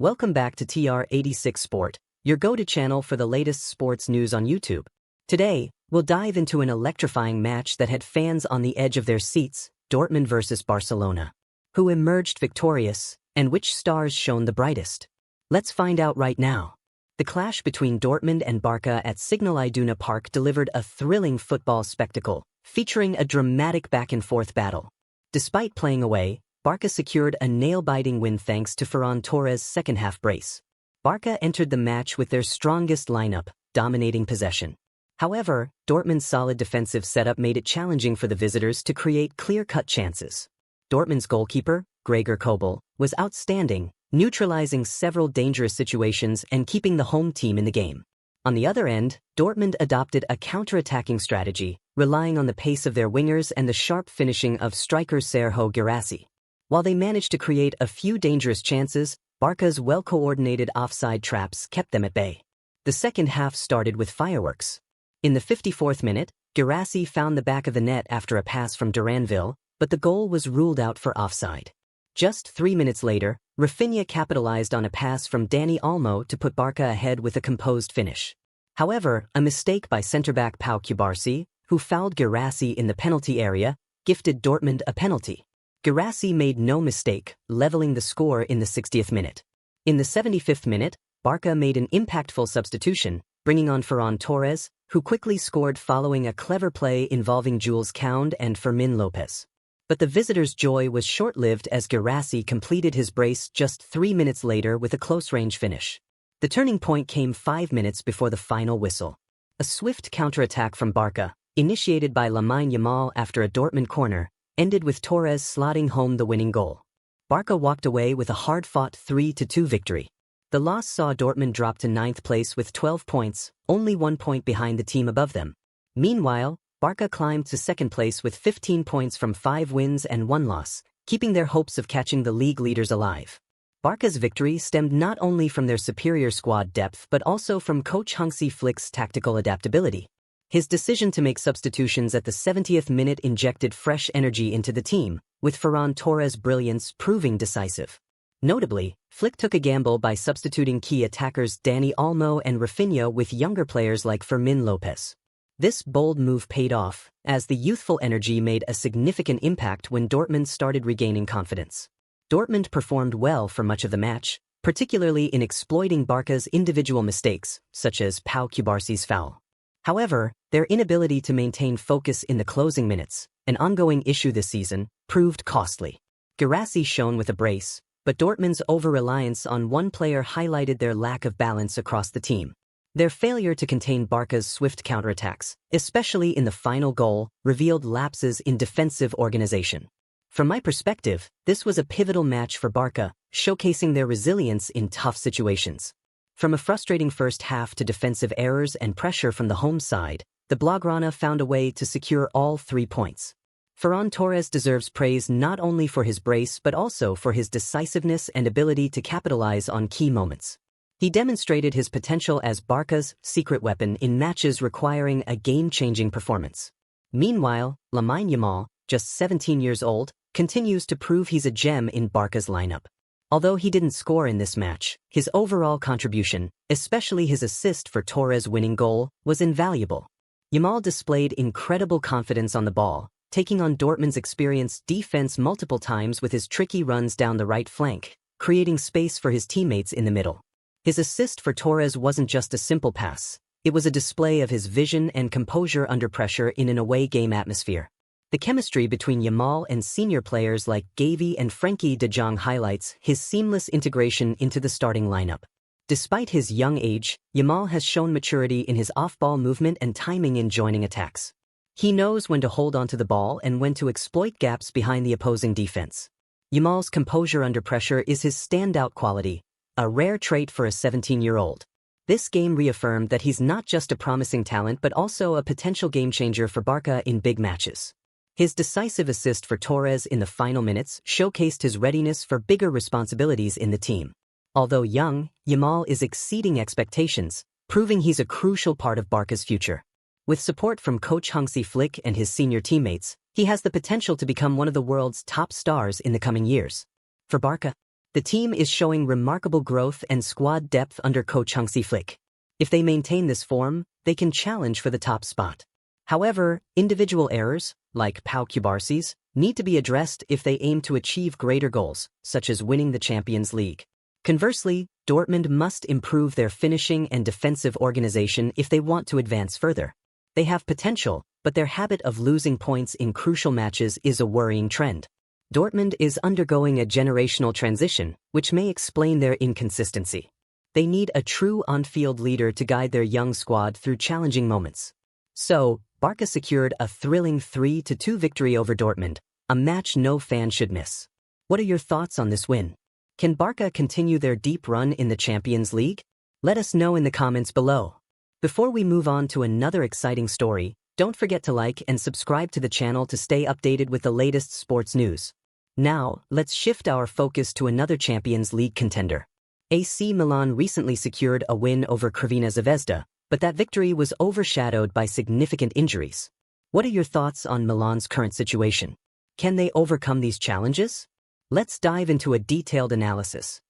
Welcome back to TR86 Sport, your go-to channel for the latest sports news on YouTube. Today, we'll dive into an electrifying match that had fans on the edge of their seats, Dortmund versus Barcelona. Who emerged victorious, and which stars shone the brightest? Let's find out right now. The clash between Dortmund and Barca at Signal Iduna Park delivered a thrilling football spectacle, featuring a dramatic back-and-forth battle. Despite playing away, Barca secured a nail-biting win thanks to Ferran Torres' second-half brace. Barca entered the match with their strongest lineup, dominating possession. However, Dortmund's solid defensive setup made it challenging for the visitors to create clear-cut chances. Dortmund's goalkeeper, Gregor Kobel, was outstanding, neutralizing several dangerous situations and keeping the home team in the game. On the other end, Dortmund adopted a counter-attacking strategy, relying on the pace of their wingers and the sharp finishing of striker Sergio Guirassy. While they managed to create a few dangerous chances, Barca's well-coordinated offside traps kept them at bay. The second half started with fireworks. In the 54th minute, Guirassy found the back of the net after a pass from Duranville, but the goal was ruled out for offside. Just 3 minutes later, Rafinha capitalized on a pass from Dani Olmo to put Barca ahead with a composed finish. However, a mistake by centre-back Pau Cubarsí, who fouled Guirassy in the penalty area, gifted Dortmund a penalty. Guirassy made no mistake, leveling the score in the 60th minute. In the 75th minute, Barca made an impactful substitution, bringing on Ferran Torres, who quickly scored following a clever play involving Jules Koundé and Fermín López. But the visitors' joy was short-lived as Guirassy completed his brace just 3 minutes later with a close-range finish. The turning point came 5 minutes before the final whistle. A swift counterattack from Barca, initiated by Lamine Yamal after a Dortmund corner, ended with Torres slotting home the winning goal. Barca walked away with a hard-fought 3-2 victory. The loss saw Dortmund drop to 9th place with 12 points, only 1 point behind the team above them. Meanwhile, Barca climbed to 2nd place with 15 points from 5 wins and 1 loss, keeping their hopes of catching the league leaders alive. Barca's victory stemmed not only from their superior squad depth but also from coach Hansi Flick's tactical adaptability. His decision to make substitutions at the 70th minute injected fresh energy into the team, with Ferran Torres' brilliance proving decisive. Notably, Flick took a gamble by substituting key attackers Dani Olmo and Rafinha with younger players like Fermín López. This bold move paid off, as the youthful energy made a significant impact when Dortmund started regaining confidence. Dortmund performed well for much of the match, particularly in exploiting Barca's individual mistakes, such as Pau Cubarsy's foul. However, their inability to maintain focus in the closing minutes, an ongoing issue this season, proved costly. Guirassy shone with a brace, but Dortmund's over-reliance on one player highlighted their lack of balance across the team. Their failure to contain Barca's swift counterattacks, especially in the final goal, revealed lapses in defensive organization. From my perspective, this was a pivotal match for Barca, showcasing their resilience in tough situations. From a frustrating first half to defensive errors and pressure from the home side, the Blaugrana found a way to secure all 3 points. Ferran Torres deserves praise not only for his brace but also for his decisiveness and ability to capitalize on key moments. He demonstrated his potential as Barca's secret weapon in matches requiring a game-changing performance. Meanwhile, Lamine Yamal, just 17 years old, continues to prove he's a gem in Barca's lineup. Although he didn't score in this match, his overall contribution, especially his assist for Torres' winning goal, was invaluable. Yamal displayed incredible confidence on the ball, taking on Dortmund's experienced defense multiple times with his tricky runs down the right flank, creating space for his teammates in the middle. His assist for Torres wasn't just a simple pass, it was a display of his vision and composure under pressure in an away game atmosphere. The chemistry between Yamal and senior players like Gavi and Frenkie de Jong highlights his seamless integration into the starting lineup. Despite his young age, Yamal has shown maturity in his off-ball movement and timing in joining attacks. He knows when to hold onto the ball and when to exploit gaps behind the opposing defense. Yamal's composure under pressure is his standout quality, a rare trait for a 17-year-old. This game reaffirmed that he's not just a promising talent but also a potential game-changer for Barca in big matches. His decisive assist for Torres in the final minutes showcased his readiness for bigger responsibilities in the team. Although young, Yamal is exceeding expectations, proving he's a crucial part of Barca's future. With support from coach Hansi Flick and his senior teammates, he has the potential to become one of the world's top stars in the coming years. For Barca, The team is showing remarkable growth and squad depth under coach Hansi Flick. If they maintain this form, they can challenge for the top spot. However, individual errors, like Pau Cubarsi's, need to be addressed if they aim to achieve greater goals, such as winning the Champions League. Conversely, Dortmund must improve their finishing and defensive organization if they want to advance further. They have potential, but their habit of losing points in crucial matches is a worrying trend. Dortmund is undergoing a generational transition, which may explain their inconsistency. They need a true on-field leader to guide their young squad through challenging moments. So, Barca secured a thrilling 3-2 victory over Dortmund, a match no fan should miss. What are your thoughts on this win? Can Barca continue their deep run in the Champions League? Let us know in the comments below. Before we move on to another exciting story, don't forget to like and subscribe to the channel to stay updated with the latest sports news. Now, let's shift our focus to another Champions League contender. AC Milan recently secured a win over Crvena Zvezda, but that victory was overshadowed by significant injuries. What are your thoughts on Milan's current situation? Can they overcome these challenges? Let's dive into a detailed analysis.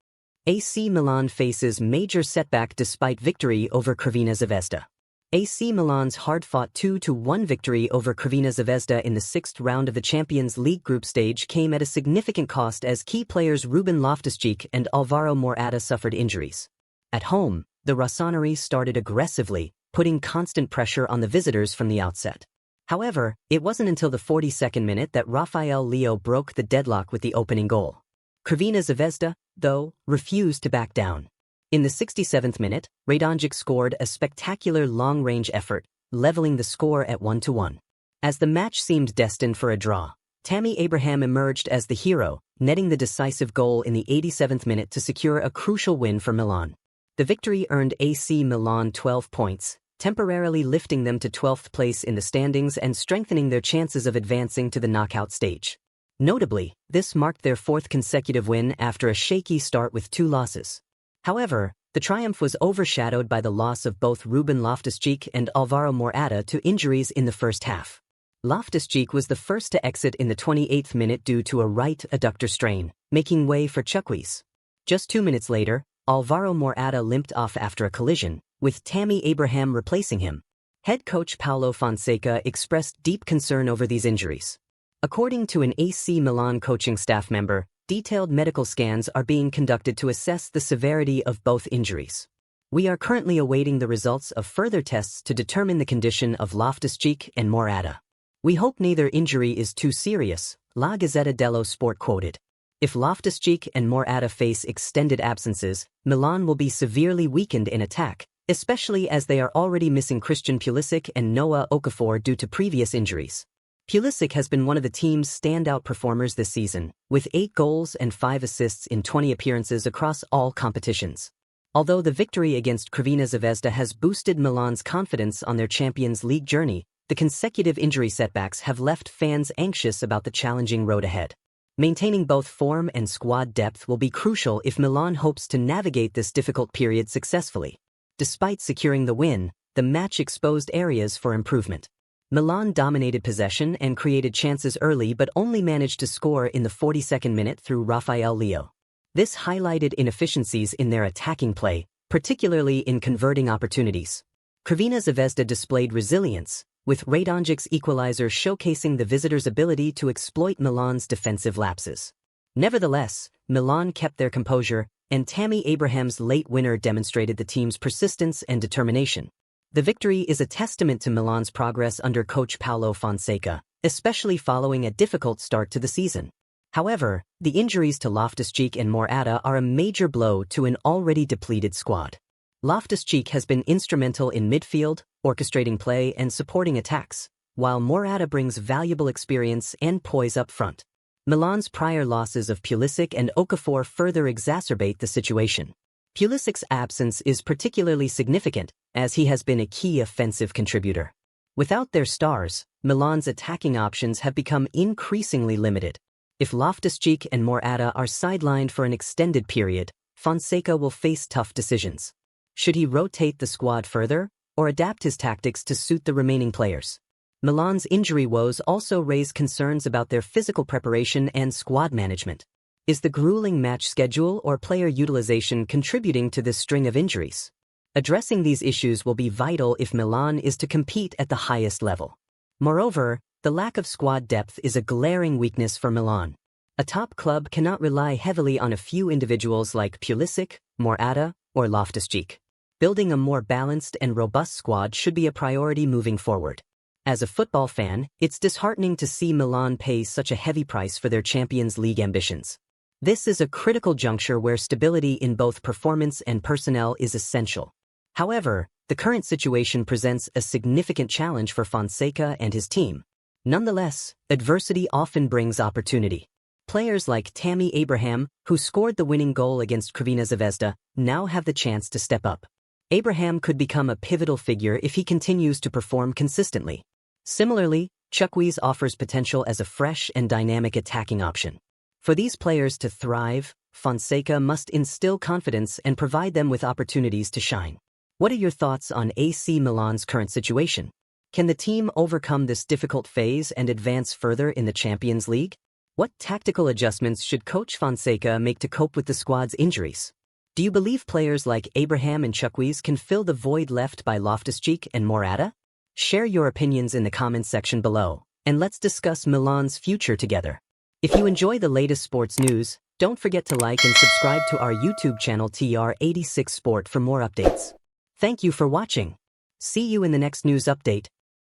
AC Milan faces major setback despite victory over Crvena Zvezda. AC Milan's hard-fought 2-1 victory over Crvena Zvezda in the sixth round of the Champions League group stage came at a significant cost as key players Ruben Loftus-Cheek and Alvaro Morata suffered injuries. At home, the Rossoneri started aggressively, putting constant pressure on the visitors from the outset. However, it wasn't until the 42nd minute that Rafael Leão broke the deadlock with the opening goal. Crvena Zvezda, though, refused to back down. In the 67th minute, Radonjic scored a spectacular long-range effort, leveling the score at 1-1. As the match seemed destined for a draw, Tammy Abraham emerged as the hero, netting the decisive goal in the 87th minute to secure a crucial win for Milan. The victory earned AC Milan 12 points, temporarily lifting them to 12th place in the standings and strengthening their chances of advancing to the knockout stage. Notably, this marked their fourth consecutive win after a shaky start with 2 losses. However, the triumph was overshadowed by the loss of both Ruben Loftus-Cheek and Alvaro Morata to injuries in the first half. Loftus-Cheek was the first to exit in the 28th minute due to a right adductor strain, making way for Chukwueze. Just 2 minutes later, Alvaro Morata limped off after a collision, with Tammy Abraham replacing him. Head coach Paulo Fonseca expressed deep concern over these injuries. According to an AC Milan coaching staff member, detailed medical scans are being conducted to assess the severity of both injuries. We are currently awaiting the results of further tests to determine the condition of Loftus-Cheek and Morata. We hope neither injury is too serious, La Gazzetta dello Sport quoted. If Loftus-Cheek and Morata face extended absences, Milan will be severely weakened in attack, especially as they are already missing Christian Pulisic and Noah Okafor due to previous injuries. Pulisic has been one of the team's standout performers this season, with 8 goals and 5 assists in 20 appearances across all competitions. Although the victory against Crvena Zvezda has boosted Milan's confidence on their Champions League journey, the consecutive injury setbacks have left fans anxious about the challenging road ahead. Maintaining both form and squad depth will be crucial if Milan hopes to navigate this difficult period successfully. Despite securing the win, the match exposed areas for improvement. Milan dominated possession and created chances early but only managed to score in the 42nd minute through Rafael Leão. This highlighted inefficiencies in their attacking play, particularly in converting opportunities. Crvena Zvezda displayed resilience, with Radonjic's equalizer showcasing the visitors' ability to exploit Milan's defensive lapses. Nevertheless, Milan kept their composure, and Tammy Abraham's late winner demonstrated the team's persistence and determination. The victory is a testament to Milan's progress under coach Paulo Fonseca, especially following a difficult start to the season. However, the injuries to Loftus-Cheek and Morata are a major blow to an already depleted squad. Loftus-Cheek has been instrumental in midfield, orchestrating play and supporting attacks, while Morata brings valuable experience and poise up front. Milan's prior losses of Pulisic and Okafor further exacerbate the situation. Pulisic's absence is particularly significant, as he has been a key offensive contributor. Without their stars, Milan's attacking options have become increasingly limited. If Loftus-Cheek and Morata are sidelined for an extended period, Fonseca will face tough decisions. Should he rotate the squad further, or adapt his tactics to suit the remaining players? Milan's injury woes also raise concerns about their physical preparation and squad management. Is the grueling match schedule or player utilization contributing to this string of injuries? Addressing these issues will be vital if Milan is to compete at the highest level. Moreover, the lack of squad depth is a glaring weakness for Milan. A top club cannot rely heavily on a few individuals like Pulisic, Morata, or Loftus-Cheek. Building a more balanced and robust squad should be a priority moving forward. As a football fan, it's disheartening to see Milan pay such a heavy price for their Champions League ambitions. This is a critical juncture where stability in both performance and personnel is essential. However, the current situation presents a significant challenge for Fonseca and his team. Nonetheless, adversity often brings opportunity. Players like Tammy Abraham, who scored the winning goal against Crvena Zvezda, now have the chance to step up. Abraham could become a pivotal figure if he continues to perform consistently. Similarly, Chukwueze offers potential as a fresh and dynamic attacking option. For these players to thrive, Fonseca must instill confidence and provide them with opportunities to shine. What are your thoughts on AC Milan's current situation? Can the team overcome this difficult phase and advance further in the Champions League? What tactical adjustments should Coach Fonseca make to cope with the squad's injuries? Do you believe players like Abraham and Chukwueze can fill the void left by Loftus-Cheek and Morata? Share your opinions in the comments section below, and let's discuss Milan's future together. If you enjoy the latest sports news, don't forget to like and subscribe to our YouTube channel TR86 Sport for more updates. Thank you for watching. See you in the next news update.